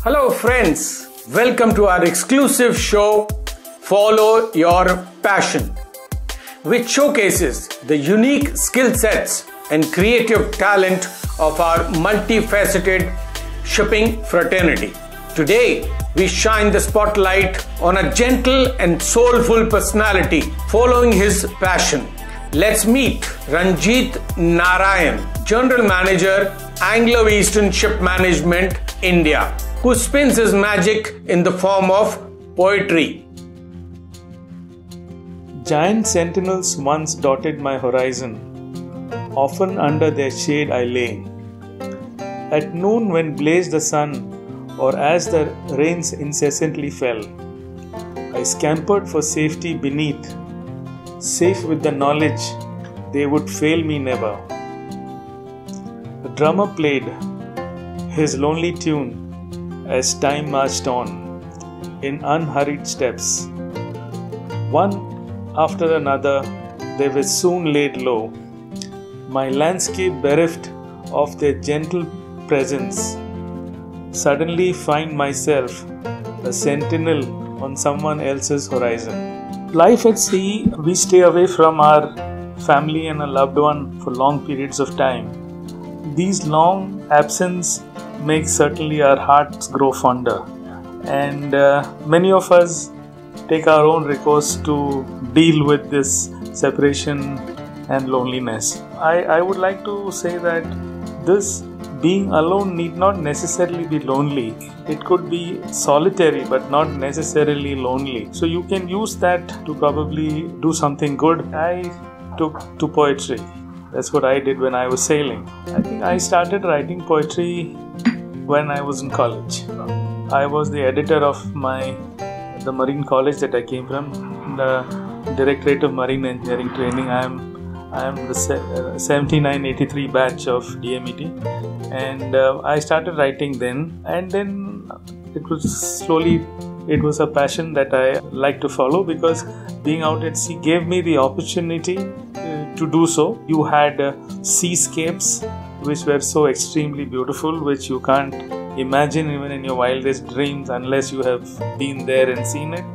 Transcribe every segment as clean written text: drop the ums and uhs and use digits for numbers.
Hello friends, welcome to our exclusive show, Follow Your Passion, which showcases the unique skill sets and creative talent of our multifaceted shipping fraternity. Today, we shine the spotlight on a gentle and soulful personality following his passion. Let's meet Ranjit Narayanan, General Manager, Anglo Eastern Ship Management, India, who spins his magic in the form of poetry. Giant sentinels once dotted my horizon. Often under their shade I lay. At noon when blazed the sun, or as the rains incessantly fell, I scampered for safety beneath, safe with the knowledge they would fail me never. The drummer played his lonely tune as time marched on in unhurried steps. One after another they were soon laid low, my landscape bereft of their gentle presence. Suddenly find myself a sentinel on someone else's horizon. Life at sea, we stay away from our family and a loved one for long periods of time. These long absence makes certainly our hearts grow fonder, and many of us take our own recourse to deal with this separation and loneliness. I would like to say that this being alone need not necessarily be lonely. It could be solitary but not necessarily lonely. So you can use that to probably do something good. I took to poetry. That's what I did when I was sailing. I think I started writing poetry when I was in college. I was the editor of the marine college that I came from, the Directorate of Marine Engineering Training. I am the 7983 batch of DMET, and I started writing then, and then it was a passion that I like to follow, because being out at sea gave me the opportunity to do so. You had seascapes which were so extremely beautiful, which you can't imagine even in your wildest dreams unless you have been there and seen it.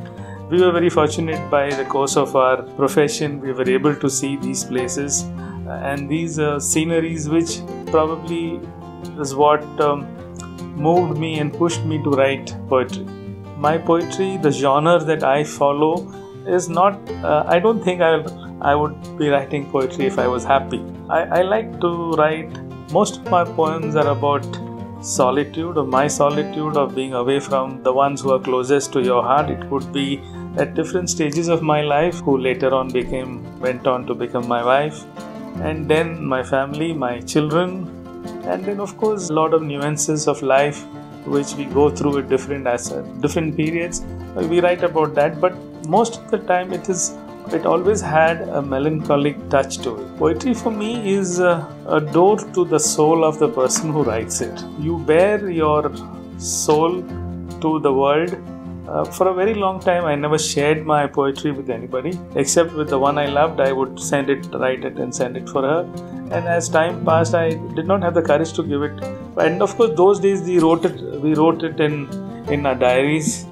We were very fortunate by the course of our profession. We were able to see these places and these sceneries, which probably is what moved me and pushed me to write poetry. My poetry, the genre that I follow is not, I don't think I would be writing poetry if I was happy. I like to write, most of my poems are about solitude, of my solitude, of being away from the ones who are closest to your heart. It could be at different stages of my life, who later on went on to become my wife, and then my family, my children, and then of course a lot of nuances of life which we go through at different periods. We write about that, but most of the time it always had a melancholic touch to it. Poetry for me is a door to the soul of the person who writes it. You bare your soul to the world. For a very long time, I never shared my poetry with anybody, except with the one I loved. I would write it and send it for her. And as time passed, I did not have the courage to give it. And of course, those days we wrote it in our diaries.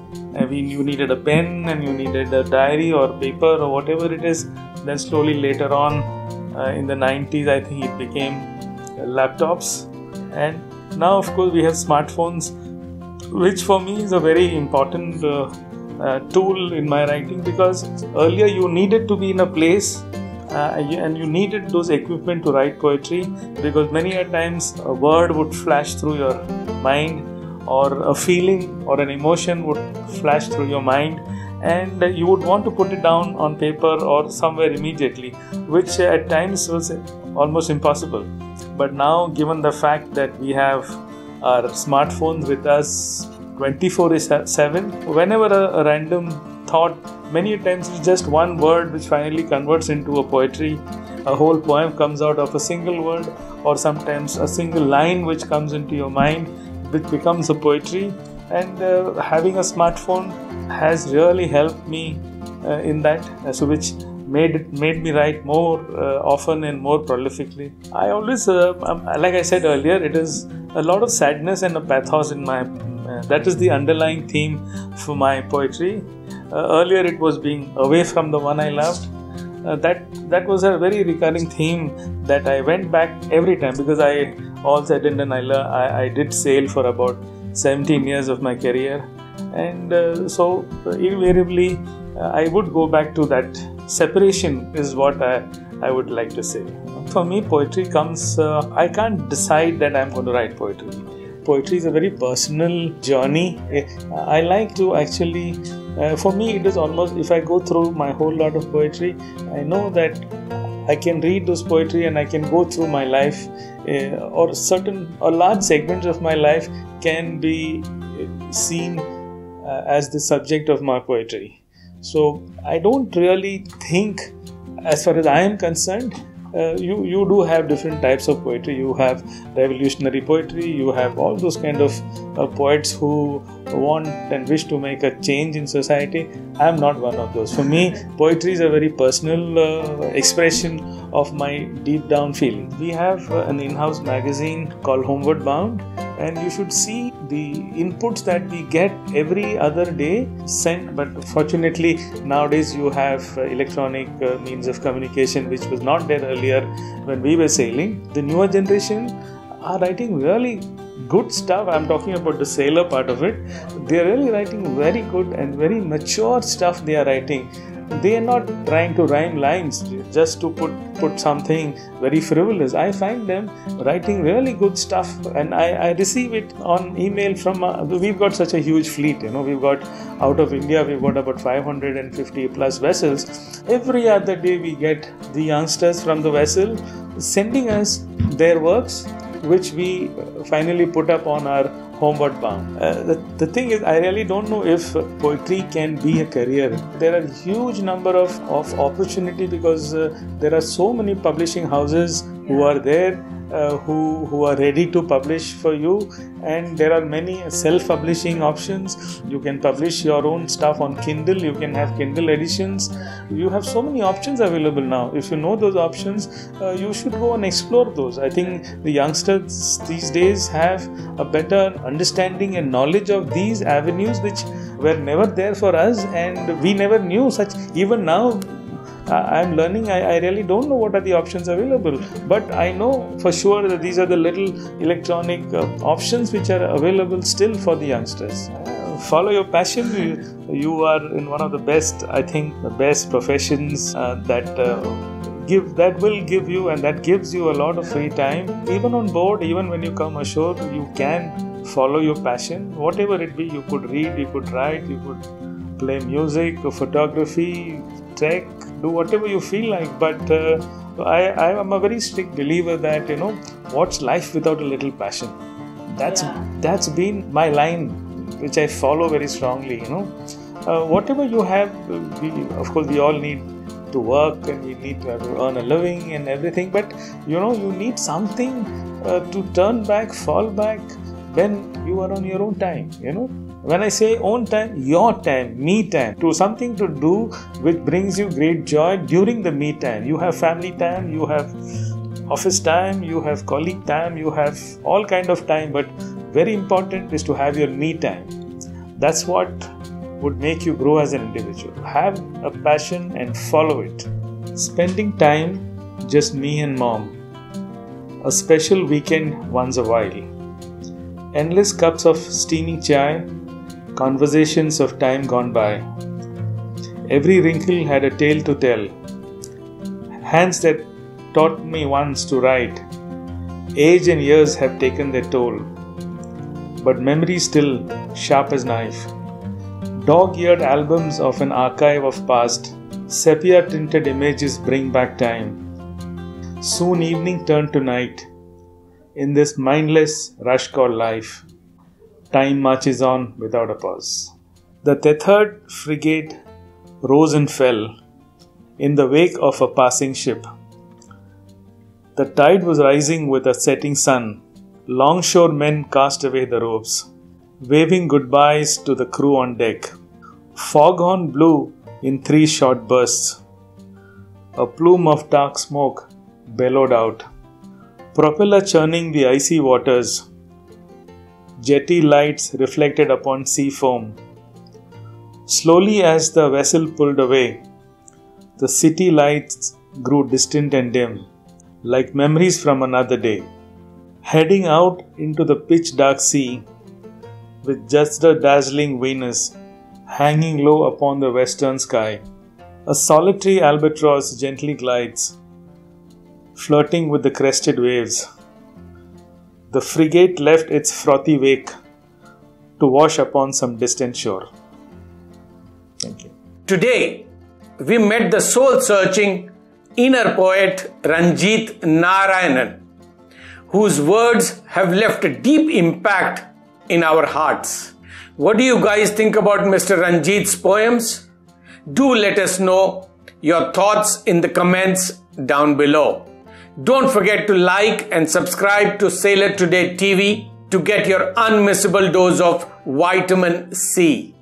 You needed a pen and you needed a diary or paper or whatever it is. Then slowly later on, in the 90s, I think it became laptops. And now, of course, we have smartphones, which for me is a very important tool in my writing, because earlier you needed to be in a place and you needed those equipment to write poetry, because many a times a word would flash through your mind, or a feeling or an emotion would flash through your mind, and you would want to put it down on paper or somewhere immediately, which at times was almost impossible. But now, given the fact that we have our smartphones with us 24/7, whenever a random thought, many times it's just one word which finally converts into a poetry. A whole poem comes out of a single word, or sometimes a single line which comes into your mind, which becomes a poetry. And having a smartphone has really helped me in that, so which made me write more often and more prolifically. I always, like I said earlier, it is a lot of sadness and a pathos in my. That is the underlying theme for my poetry. Earlier, it was being away from the one I loved. That was a very recurring theme that I went back every time, because all said and done, I did sail for about 17 years of my career, and so invariably I would go back to that. Separation is what I would like to say. For me, poetry comes, I can't decide that I'm going to write poetry. Poetry is a very personal journey. I like to actually, for me it is almost, if I go through my whole lot of poetry, I know that I can read those poetry and I can go through my life, or large segments of my life can be seen as the subject of my poetry. So I don't really think, as far as I am concerned, you do have different types of poetry. You have revolutionary poetry, you have all those kind of poets who want and wish to make a change in society. I am not one of those. For me, poetry is a very personal expression of my deep down feeling. We have an in-house magazine called Homeward Bound, and you should see the inputs that we get every other day sent. But fortunately, nowadays you have electronic means of communication, which was not there earlier when we were sailing. The newer generation are writing really good stuff. I'm talking about the sailor part of it. They are really writing very good and very mature stuff they are writing. They are not trying to rhyme lines just to put something very frivolous. I find them writing really good stuff, and I receive it on email from, we've got such a huge fleet, we've got, out of India, we've got about 550 plus vessels. Every other day we get the youngsters from the vessel sending us their works, which we finally put up on our Homeward Bound. The thing is, I really don't know if poetry can be a career. There are a huge number of opportunity, because there are so many publishing houses who are there, who are ready to publish for you, and there are many self-publishing options. You can publish your own stuff on Kindle, you can have Kindle editions. You have so many options available now. If you know those options, you should go and explore those. I think the youngsters these days have a better understanding and knowledge of these avenues, which were never there for us, and we never knew such. Even now, I'm learning, I really don't know what are the options available, but I know for sure that these are the little electronic options which are available still for the youngsters. Follow your passion. You are in one of the best, I think, the best professions that will give you, and that gives you a lot of free time. Even on board, even when you come ashore, you can follow your passion, whatever it be. You could read, you could write, you could play music or photography, trek, do whatever you feel like. But I am a very strict believer that, what's life without a little passion? That's been my line, which I follow very strongly. Whatever you have, of course we all need to work, and we need to earn a living and everything, but you need something to turn back, fall back when you are on your own time. When I say own time, your time, me time, to something to do which brings you great joy during the me time. You have family time, you have office time, you have colleague time, you have all kind of time, but very important is to have your me time. That's what would make you grow as an individual. Have a passion and follow it. Spending time, just me and mom. A special weekend once a while. Endless cups of steaming chai. Conversations of time gone by. Every wrinkle had a tale to tell. Hands that taught me once to write. Age and years have taken their toll, but memory still sharp as knife. Dog-eared albums of an archive of past. Sepia-tinted images bring back time. Soon evening turned to night. In this mindless rush called life, time marches on without a pause. The tethered frigate rose and fell in the wake of a passing ship. The tide was rising with a setting sun. Longshoremen cast away the ropes, waving goodbyes to the crew on deck. Foghorn blew in 3 short bursts. A plume of dark smoke bellowed out. Propeller churning the icy waters. Jetty lights reflected upon sea foam. Slowly as the vessel pulled away, the city lights grew distant and dim, like memories from another day. Heading out into the pitch-dark sea, with just the dazzling Venus hanging low upon the western sky, a solitary albatross gently glides, flirting with the crested waves. The frigate left its frothy wake to wash upon some distant shore. Thank you. Today, we met the soul-searching inner poet Ranjit Narayanan, whose words have left a deep impact in our hearts. What do you guys think about Mr. Ranjit's poems? Do let us know your thoughts in the comments down below. Don't forget to like and subscribe to Sailor Today TV to get your unmissable dose of vitamin C.